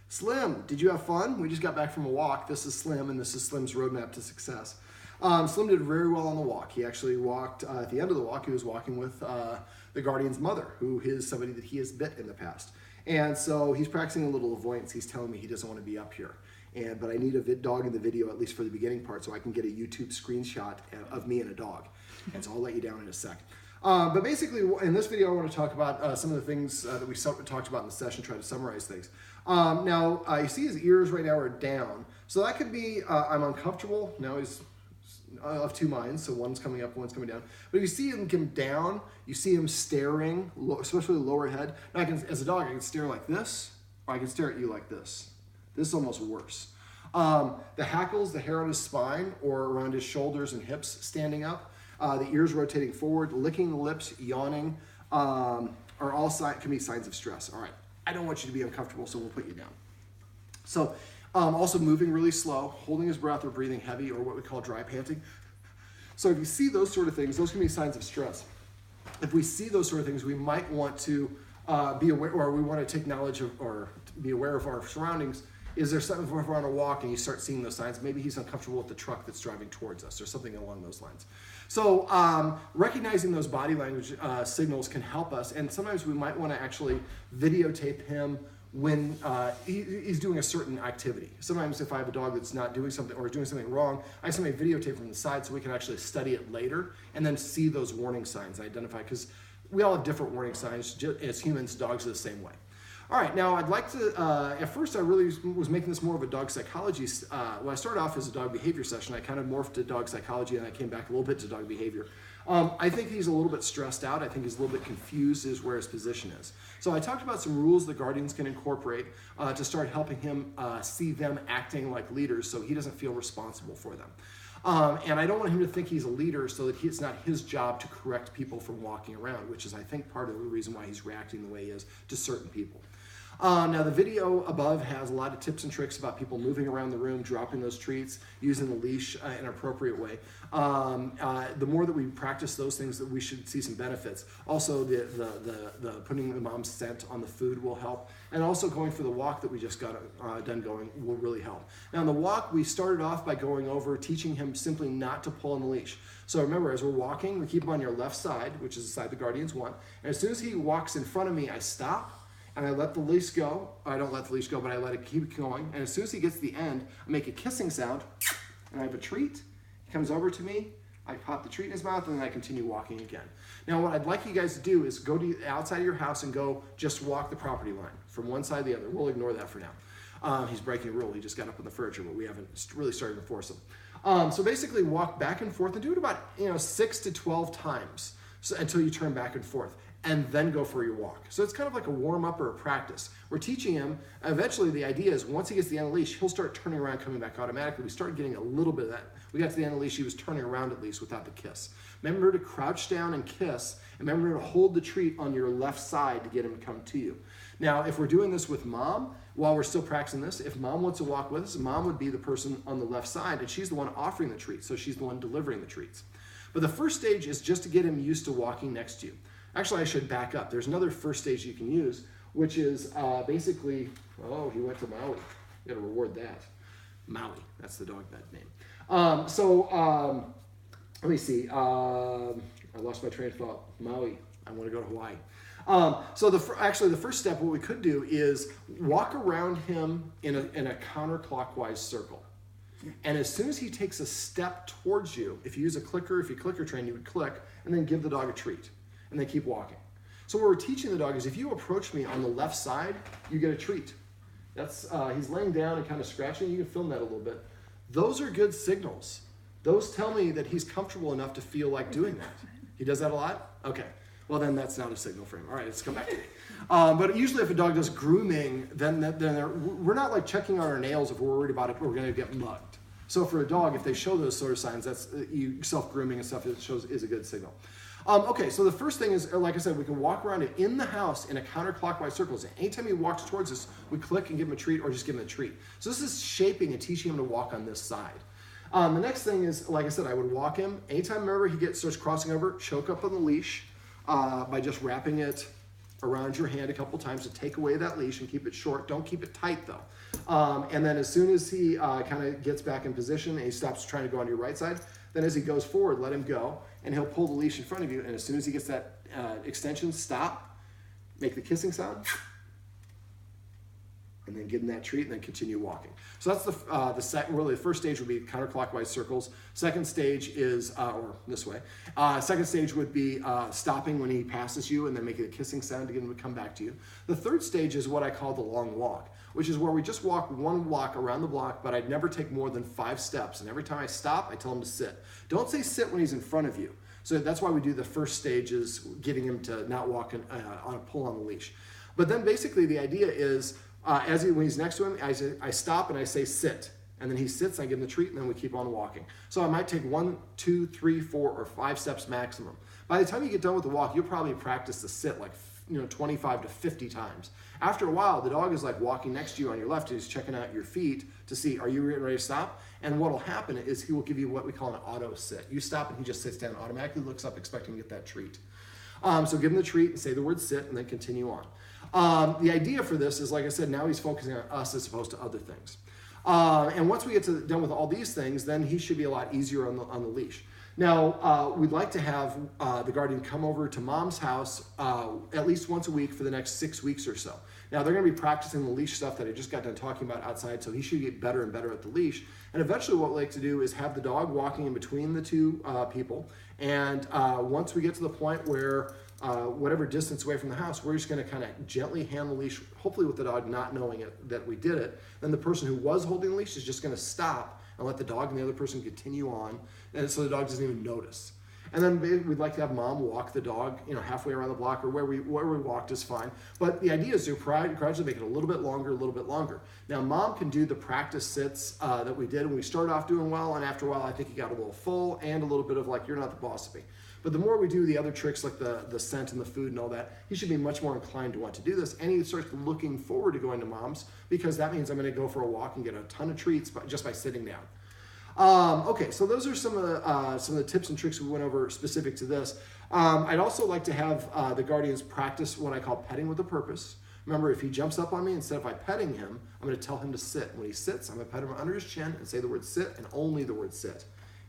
Slim, did you have fun? We just got back from a walk. This is Slim, and this is Slim's roadmap to success. Slim did very well on the walk. He actually walked, at the end of the walk, he was walking with the guardian's mother, who is somebody that he has bit in the past. And so he's practicing a little avoidance. He's telling me he doesn't want to be up here. But I need a dog in the video, at least for the beginning part, so I can get a YouTube screenshot of me and a dog. And so I'll let you down in a sec. But basically, in this video, I want to talk about some of the things that we talked about in the session, try to summarize things. Now, you see his ears right now are down. So that could be, I'm uncomfortable. Now he's of two minds, so one's coming up, one's coming down. But if you see him come down, you see him staring, especially the lower head. Now, as a dog, I can stare like this, or I can stare at you like this. This is almost worse. The hackles, the hair on his spine or around his shoulders and hips standing up, the ears rotating forward, licking the lips, yawning, are all can be signs of stress. All right, I don't want you to be uncomfortable, so we'll put you down. So also moving really slow, holding his breath or breathing heavy, or what we call dry panting. So if you see those sort of things, those can be signs of stress. If we see those sort of things, we might want to be aware, or we want to take knowledge of, or be aware of our surroundings. Is there something, if we're on a walk and you start seeing those signs, maybe he's uncomfortable with the truck that's driving towards us or something along those lines. So recognizing those body language signals can help us, and sometimes we might want to actually videotape him when he's doing a certain activity. Sometimes if I have a dog that's not doing something or doing something wrong, I sometimes videotape from the side so we can actually study it later and then see those warning signs, identify, because we all have different warning signs. As humans, dogs are the same way. All right, now I'd like to, at first I really was making this more of a dog psychology. When I started off as a dog behavior session, I kind of morphed to dog psychology and I came back a little bit to dog behavior. I think he's a little bit stressed out. I think he's a little bit confused as where his position is. So I talked about some rules that guardians can incorporate to start helping him see them acting like leaders so he doesn't feel responsible for them. And I don't want him to think he's a leader so that it's not his job to correct people from walking around, which is, I think, part of the reason why he's reacting the way he is to certain people. Now the video above has a lot of tips and tricks about people moving around the room, dropping those treats, using the leash in an appropriate way. The more that we practice those things, that we should see some benefits. Also, the putting the mom's scent on the food will help, and also going for the walk that we just got done going will really help. Now on the walk, we started off by going over teaching him simply not to pull on the leash. So remember, as we're walking, we keep him on your left side, which is the side the guardians want. And as soon as he walks in front of me, I stop. And I let the leash go. I don't let the leash go, but I let it keep going. And as soon as he gets to the end, I make a kissing sound, and I have a treat. He comes over to me, I pop the treat in his mouth, and then I continue walking again. Now, what I'd like you guys to do is go to the outside of your house and go just walk the property line from one side to the other. We'll ignore that for now. He's breaking a rule. He just got up on the furniture, but we haven't really started to force him. So basically, walk back and forth and do it about 6 to 12 times until you turn back and forth, and then go for your walk. So it's kind of like a warm-up or a practice. We're teaching him, eventually the idea is once he gets to the end of the leash, he'll start turning around, coming back automatically. We started getting a little bit of that. We got to the end of the leash, he was turning around at least without the kiss. Remember to crouch down and kiss, and remember to hold the treat on your left side to get him to come to you. Now, if we're doing this with mom, while we're still practicing this, if mom wants to walk with us, mom would be the person on the left side, and she's the one offering the treats, so she's the one delivering the treats. But the first stage is just to get him used to walking next to you. Actually, I should back up. There's another first stage you can use, which is basically, oh, he went to Maui. You gotta reward that. Maui, that's the dog bed name. Let me see. I lost my train of thought. Maui, I wanna go to Hawaii. So the first step, what we could do is walk around him in a counterclockwise circle. And as soon as he takes a step towards you, if you use a clicker, if you clicker train, you would click, and then give the dog a treat. And then keep walking. So what we're teaching the dog is if you approach me on the left side, you get a treat. That's he's laying down and kind of scratching. You can film that a little bit. Those are good signals. Those tell me that he's comfortable enough to feel like doing that. He does that a lot? Okay. Well, then that's not a signal for him. All right, let's come back to me. But usually if a dog does grooming, then we're not like checking on our nails if we're worried about it, we're going to get mugged. So for a dog, if they show those sort of signs, that's self-grooming and stuff, it shows is a good signal. Okay, so the first thing is, like I said, we can walk around it in the house in a counterclockwise circle. So anytime he walks towards us, we click and give him a treat or just give him a treat. So this is shaping and teaching him to walk on this side. The next thing is, like I said, I would walk him. Anytime, remember, he starts crossing over, choke up on the leash by just wrapping it around your hand a couple times to take away that leash and keep it short. Don't keep it tight though. And then as soon as he kind of gets back in position and he stops trying to go on your right side, then as he goes forward, let him go, and he'll pull the leash in front of you. And as soon as he gets that extension, stop, make the kissing sound, and then give him that treat, and then continue walking. So that's the second. Really, the first stage would be counterclockwise circles. Second stage is, or this way. Second stage would be stopping when he passes you, and then making a kissing sound to get him to come back to you. The third stage is what I call the long walk, which is where we just walk one block around the block, but I'd never take more than 5 steps. And every time I stop, I tell him to sit. Don't say sit when he's in front of you. So that's why we do the first stage is getting him to not walk on a pull on the leash. But then basically the idea is, when he's next to him, I stop and I say sit. And then he sits, I give him the treat, and then we keep on walking. So I might take 1, 2, 3, 4, or 5 steps maximum. By the time you get done with the walk, you'll probably practice the sit like 25 to 50 times. After a while, the dog is like walking next to you on your left, and he's checking out your feet to see, are you ready to stop? And what will happen is he will give you what we call an auto sit. You stop and he just sits down, automatically looks up, expecting to get that treat. So give him the treat and say the word sit, and then continue on. The idea for this is, like I said, now he's focusing on us as opposed to other things. And once we get done with all these things, then he should be a lot easier on the leash. Now, we'd like to have the guardian come over to mom's house at least once a week for the next 6 weeks or so. Now, they're going to be practicing the leash stuff that I just got done talking about outside, so he should get better and better at the leash. And eventually what we like to do is have the dog walking in between the two people. And once we get to the point where whatever distance away from the house, we're just going to kind of gently hand the leash, hopefully with the dog not knowing that we did it. Then the person who was holding the leash is just going to stop and let the dog and the other person continue on, and so the dog doesn't even notice. And then we'd like to have mom walk the dog, halfway around the block, or where we walked is fine. But the idea is to gradually make it a little bit longer, a little bit longer. Now, mom can do the practice sits that we did, and we started off doing well, and after a while, I think he got a little full and a little bit of like, you're not the boss of me. But the more we do the other tricks like the scent and the food and all that, he should be much more inclined to want to do this. And he starts looking forward to going to mom's, because that means I'm going to go for a walk and get a ton of treats just by sitting down. Okay, so those are some of the tips and tricks we went over specific to this. I'd also like to have the guardians practice what I call petting with a purpose. Remember, if he jumps up on me, instead of petting him, I'm going to tell him to sit. When he sits, I'm going to pet him under his chin and say the word sit, and only the word sit.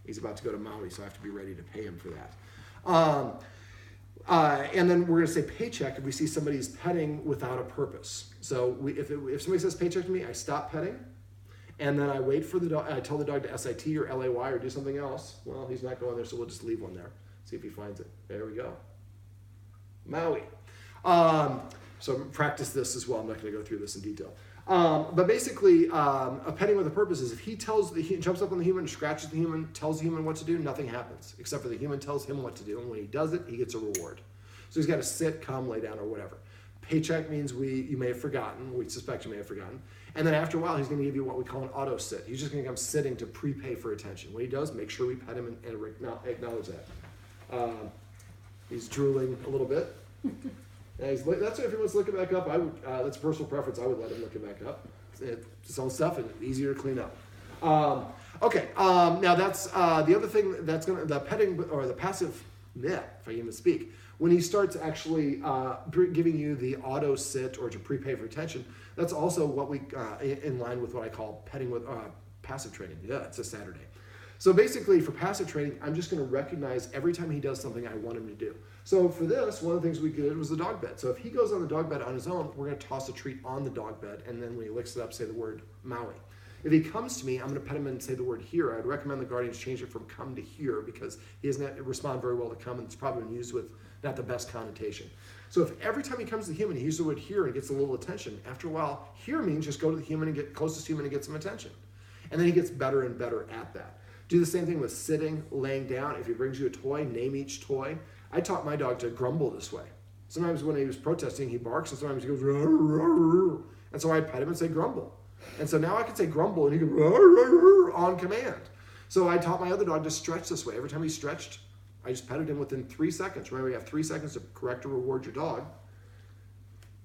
He's about to go to Maui, so I have to be ready to pay him for that. And then we're going to say paycheck if we see somebody's petting without a purpose. So if somebody says paycheck to me, I stop petting, and then I wait for the dog. I tell the dog to SIT or LAY or do something else. Well, he's not going there, so we'll just leave one there. See if he finds it. There we go. Maui. So practice this as well. I'm not going to go through this in detail. But basically, a petting with a purpose is if he jumps up on the human, scratches the human, tells the human what to do, nothing happens, except for the human tells him what to do. And when he does it, he gets a reward. So he's got to sit, come, lay down, or whatever. Paycheck means you may have forgotten. We suspect you may have forgotten. And then after a while, he's going to give you what we call an auto sit. He's just going to come sitting to prepay for attention. When he does, make sure we pet him and acknowledge that. He's drooling a little bit. That's if he wants to look it back up. That's personal preference. I would let him look it back up. It's his own stuff and easier to clean up. Okay. Now that's the other thing the petting or the passive. Yeah, if I can even speak. When he starts actually giving you the auto sit or to prepay for attention, that's also what we in line with what I call petting with passive training. Yeah, it's a Saturday. So basically, for passive training, I'm just going to recognize every time he does something I want him to do. So for this, one of the things we did was the dog bed. So if he goes on the dog bed on his own, we're going to toss a treat on the dog bed, and then when he licks it up, say the word Maui. If he comes to me, I'm going to pet him and say the word here. I'd recommend the guardians change it from come to here, because he doesn't respond very well to come, and it's probably been used with not the best connotation. So if every time he comes to the human, he uses the word here and gets a little attention, after a while, here means just go to the human and get closest human and get some attention. And then he gets better and better at that. Do the same thing with sitting, laying down. If he brings you a toy, name each toy. I taught my dog to grumble this way. Sometimes when he was protesting, he barks, and sometimes he goes, rah, rah, rah. And so I'd pet him and say grumble. And so now I can say grumble, and he goes, rah, rah, rah, on command. So I taught my other dog to stretch this way. Every time he stretched, I just petted him within 3 seconds. Remember, you have 3 seconds to correct or reward your dog.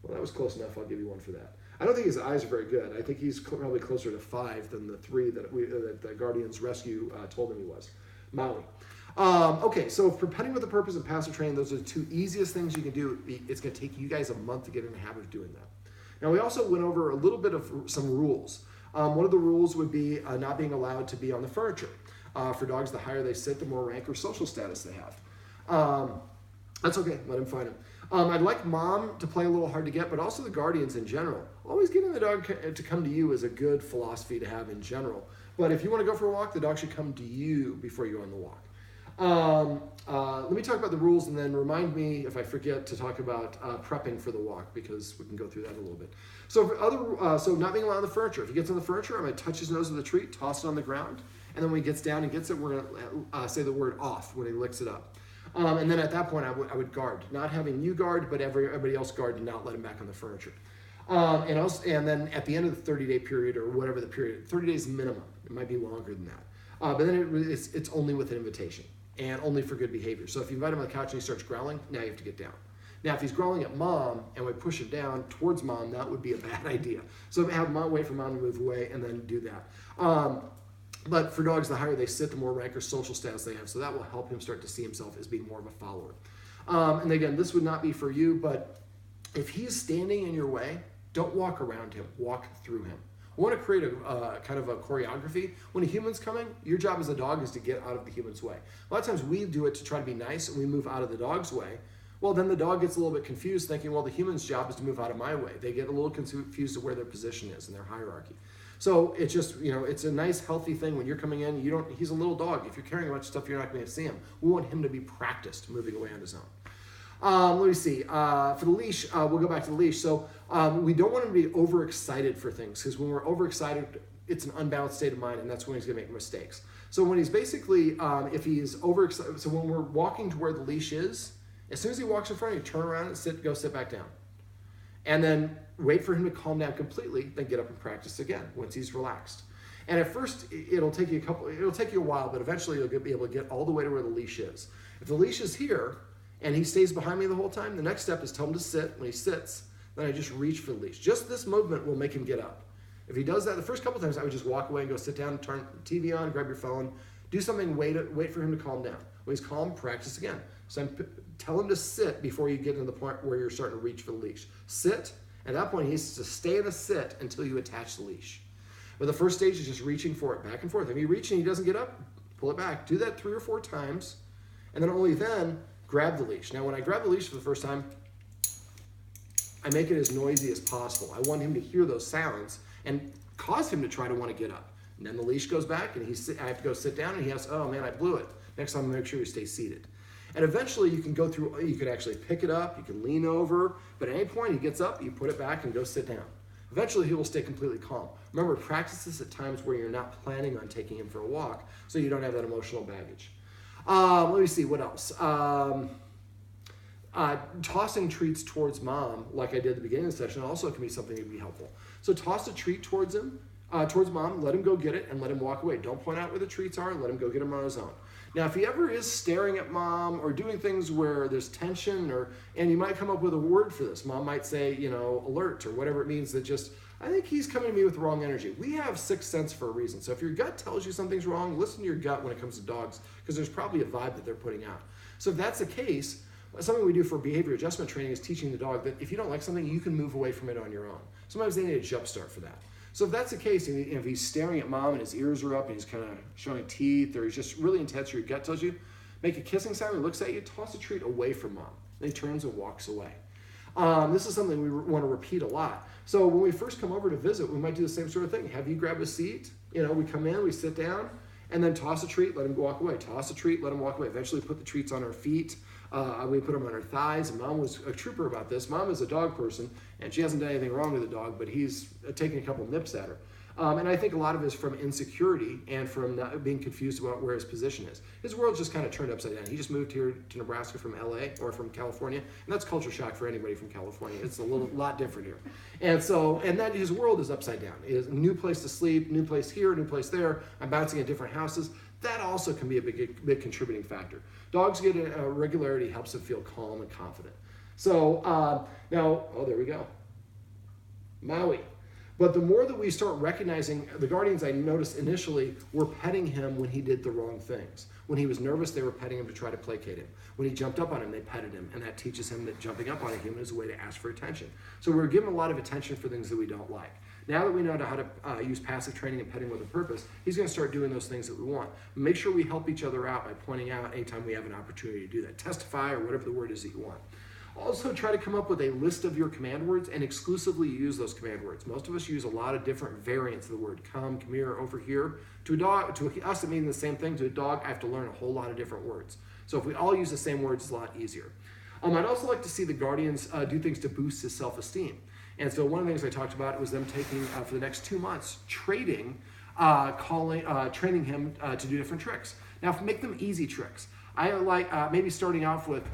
Well, that was close enough. I'll give you one for that. I don't think his eyes are very good. I think he's probably closer to 5 than the 3 that the Guardians Rescue told him he was. Maui. Okay, so for petting with a purpose and passive training, those are the two easiest things you can do. It's going to take you guys a month to get in the habit of doing that. Now, we also went over a little bit of some rules. One of the rules would be not being allowed to be on the furniture. For dogs, the higher they sit, the more rank or social status they have. That's okay, let him find him. I'd like mom to play a little hard to get, but also the guardians in general. Always getting the dog to come to you is a good philosophy to have in general. But if you want to go for a walk, the dog should come to you before you go on the walk. Let me talk about the rules and then remind me if I forget to talk about prepping for the walk, because we can go through that a little bit. So so not being allowed on the furniture. If he gets on the furniture, I'm going to touch his nose with a treat, toss it on the ground, and then when he gets down and gets it, we're going to say the word off when he licks it up. And then at that point, I would guard, not having you guard, but everybody else guard, and not let him back on the furniture. And then at the end of the 30-day period, or whatever the period, 30 days minimum, it might be longer than that. But then it's only with an invitation and only for good behavior. So if you invite him on the couch and he starts growling, now you have to get down. Now, if he's growling at mom and we push him down towards mom, that would be a bad idea. So have mom wait for mom to move away and then do that. But for dogs, the higher they sit, the more rank or social status they have. So that will help him start to see himself as being more of a follower. And again, this would not be for you, but if he's standing in your way, don't walk around him, walk through him. We want to create a kind of a choreography. When a human's coming, your job as a dog is to get out of the human's way. A lot of times we do it to try to be nice and we move out of the dog's way. Well, then the dog gets a little bit confused thinking, well, the human's job is to move out of my way. They get a little confused of where their position is in their hierarchy. So it's just, it's a nice, healthy thing when you're coming in. He's a little dog. If you're carrying a bunch of stuff, you're not going to see him. We want him to be practiced moving away on his own. Let me see. For the leash, we'll go back to the leash. So we don't want him to be overexcited for things, because when we're overexcited, it's an unbalanced state of mind, and that's when he's going to make mistakes. So when he's basically, if he's overexcited, so when we're walking to where the leash is, as soon as he walks in front of you, turn around and go sit back down. And then wait for him to calm down completely, then get up and practice again once he's relaxed. And at first, it'll take you a while, but eventually you'll be able to get all the way to where the leash is. If the leash is here, and he stays behind me the whole time, the next step is tell him to sit. When he sits, then I just reach for the leash. Just this movement will make him get up. If he does that, the first couple times I would just walk away and go sit down, turn the TV on, grab your phone, do something, wait for him to calm down. When he's calm, practice again. So tell him to sit before you get to the point where you're starting to reach for the leash. Sit. At that point, he needs to stay in a sit until you attach the leash. But the first stage is just reaching for it back and forth. If you reach and he doesn't get up, pull it back. Do that 3 or 4 times, and then only then grab the leash. Now, when I grab the leash for the first time, I make it as noisy as possible. I want him to hear those sounds and cause him to try to want to get up. And then the leash goes back, and I have to go sit down, and he has, oh man, I blew it. Next time, make sure you stay seated. And eventually, you can actually pick it up, you can lean over, but at any point he gets up, you put it back and go sit down. Eventually, he will stay completely calm. Remember, practice this at times where you're not planning on taking him for a walk, so you don't have that emotional baggage. Let me see, what else? Tossing treats towards mom, like I did at the beginning of the session, also can be something that would be helpful. So toss a treat towards him, towards mom, let him go get it, and let him walk away. Don't point out where the treats are, let him go get them on his own. Now, if he ever is staring at mom or doing things where there's tension, and you might come up with a word for this. Mom might say, alert, or whatever it means, that just, I think he's coming to me with the wrong energy. We have 6th sense for a reason. So if your gut tells you something's wrong, listen to your gut when it comes to dogs, because there's probably a vibe that they're putting out. So if that's the case, something we do for behavior adjustment training is teaching the dog that if you don't like something, you can move away from it on your own. Sometimes they need a jump start for that. So if that's the case, and if he's staring at mom and his ears are up and he's kind of showing teeth, or he's just really intense, or your gut tells you, make a kissing sound, he looks at you, toss a treat away from mom. Then he turns and walks away. This is something we want to repeat a lot. So when we first come over to visit, we might do the same sort of thing. Have you grab a seat, we come in, we sit down, and then toss a treat, let him walk away. Toss a treat, let him walk away. Eventually put the treats on our feet. We put them on her thighs, and mom was a trooper about this. Mom is a dog person, and she hasn't done anything wrong with the dog, but he's taking a couple nips at her. And I think a lot of it is from insecurity and from not being confused about where his position is. His world just kind of turned upside down. He just moved here to Nebraska from LA or from California, and that's culture shock for anybody from California. It's a lot different here. And then his world is upside down. It is a new place to sleep, new place here, new place there. I'm bouncing at different houses. That also can be a big contributing factor. Dogs get a regularity, helps them feel calm and confident. So now, there we go. Maui. But the more that we start recognizing, the guardians, I noticed initially, were petting him when he did the wrong things. When he was nervous, they were petting him to try to placate him. When he jumped up on him, they petted him, and that teaches him that jumping up on a human is a way to ask for attention. So we're giving a lot of attention for things that we don't like. Now that we know how to use passive training and petting with a purpose, he's going to start doing those things that we want. Make sure we help each other out by pointing out anytime we have an opportunity to do that. Testify, or whatever the word is that you want. Also, try to come up with a list of your command words and exclusively use those command words. Most of us use a lot of different variants of the word. Come here, over here. To a dog, to us it means the same thing. To a dog, I have to learn a whole lot of different words. So if we all use the same words, it's a lot easier. I'd also like to see the guardians do things to boost his self-esteem. And so one of the things I talked about was them taking, for the next 2 months, training him to do different tricks. Now, make them easy tricks. I like maybe starting off with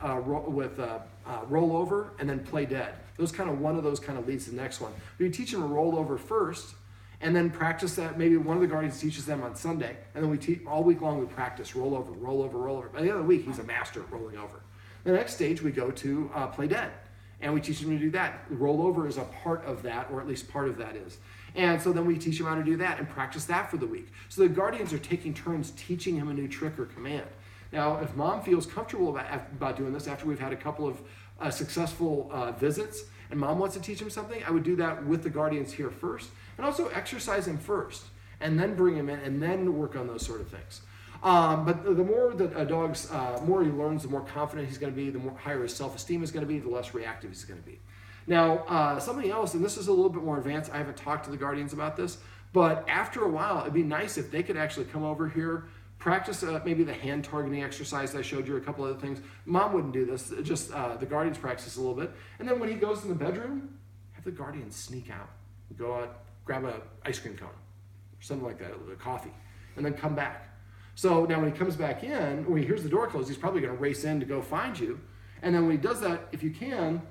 roll over and then play dead. One of those kind of leads to the next one. We teach them to roll over first, and then practice that. Maybe one of the guardians teaches them on Sunday, and then all week long we practice roll over, roll over, roll over. By the end of the week, he's a master at rolling over. The next stage we go to play dead, and we teach him to do that. Roll over is a part of that, or at least part of that is. And so then we teach him how to do that and practice that for the week. So the guardians are taking turns teaching him a new trick or command. Now, if mom feels comfortable about doing this after we've had a couple of successful visits, and mom wants to teach him something, I would do that with the guardians here first, and also exercise him first, and then bring him in, and then work on those sort of things. But the more that a dog's, more he learns, the more confident he's going to be, the more higher his self-esteem is going to be, the less reactive he's going to be. Now, something else, and this is a little bit more advanced, I haven't talked to the guardians about this, but after a while, it'd be nice if they could actually come over here, practice maybe the hand targeting exercise I showed you, a couple other things. Mom wouldn't do this, just the guardians practice a little bit. And then when he goes in the bedroom, have the guardians sneak out, go out, grab an ice cream cone, or something like that, a coffee, and then come back. So now when he comes back in, when he hears the door close, he's probably going to race in to go find you. And then when he does that, if you can,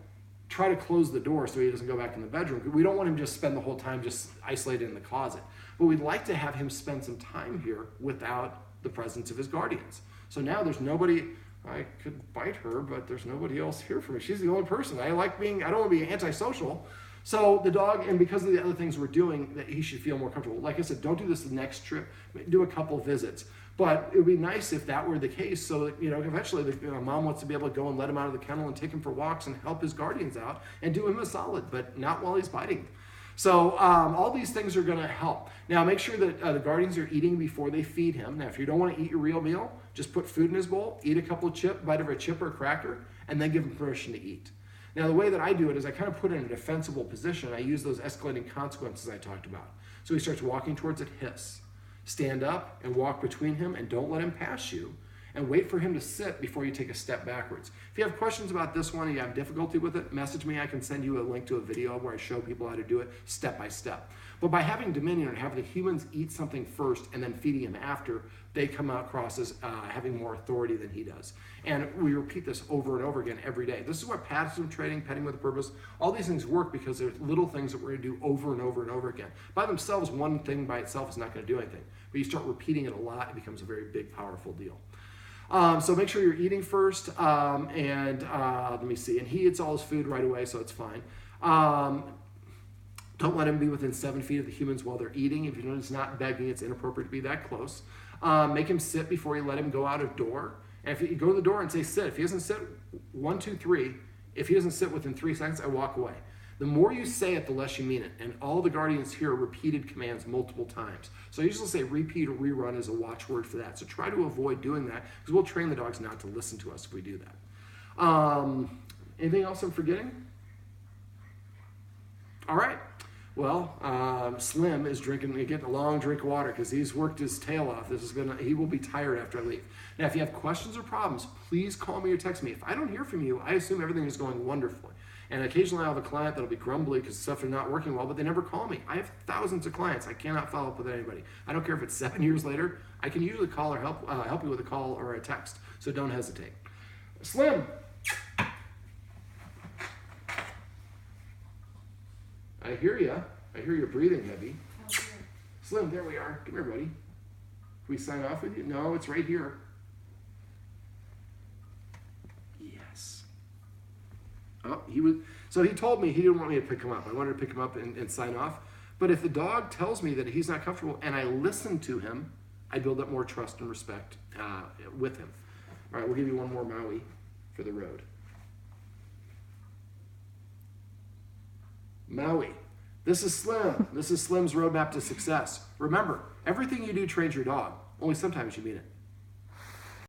try to close the door so he doesn't go back in the bedroom. We don't want him to just spend the whole time just isolated in the closet. But we'd like to have him spend some time here without the presence of his guardians. So now there's nobody, I could bite her, but there's nobody else here for me. She's the only person. I don't want to be antisocial. So the dog, and because of the other things we're doing, that he should feel more comfortable. Like I said, don't do this the next trip. Do a couple visits. But it would be nice if that were the case, so that, eventually mom wants to be able to go and let him out of the kennel and take him for walks and help his guardians out and do him a solid, but not while he's biting. So all these things are going to help. Now make sure that the guardians are eating before they feed him. Now if you don't want to eat your real meal, just put food in his bowl, eat a couple of bite of a chip or a cracker, and then give him permission to eat. Now the way that I do it is I kind of put it in a defensible position. I use those escalating consequences I talked about. So he starts walking towards it, hiss. Stand up and walk between him and don't let him pass you. And wait for him to sit before you take a step backwards. If you have questions about this one and you have difficulty with it, message me. I can send you a link to a video where I show people how to do it step by step. But by having dominion and having the humans eat something first and then feeding him after, they come across as having more authority than he does. And we repeat this over and over again every day. This is what passive training, petting with a purpose, all these things work because there's little things that we're going to do over and over and over again. By themselves, one thing by itself is not going to do anything. But you start repeating it a lot, it becomes a very big, powerful deal. So make sure you're eating first, let me see, and he eats all his food right away, so it's fine. Don't let him be within 7 feet of the humans while they're eating. If you know he's not begging, it's inappropriate to be that close. Make him sit before you let him go out of door. And if you go to the door and say sit, if he doesn't sit 1, 2, 3, if he doesn't sit within 3 seconds, I walk away. The more you say it, the less you mean it. And all the guardians hear repeated commands multiple times. So I usually say repeat or rerun as a watchword for that. So try to avoid doing that because we'll train the dogs not to listen to us if we do that. Anything else I'm forgetting? All right. Well, Slim is getting a long drink of water because he's worked his tail off. He will be tired after I leave. Now, if you have questions or problems, please call me or text me. If I don't hear from you, I assume everything is going wonderfully. And occasionally I'll have a client that'll be grumbly because stuff is not working well, but they never call me. I have thousands of clients. I cannot follow up with anybody. I don't care if it's 7 years later. I can usually call or help you with a call or a text, so don't hesitate. Slim. I hear you. I hear you're breathing heavy. Okay. Slim, there we are. Come here, buddy. Can we sign off with you? No, it's right here. Yes. Oh, so he told me he didn't want me to pick him up. I wanted to pick him up and sign off. But if the dog tells me that he's not comfortable and I listen to him, I build up more trust and respect with him. All right, we'll give you one more Maui for the road. Maui. This is Slim. This is Slim's roadmap to success. Remember, everything you do trains your dog. Only sometimes you mean it.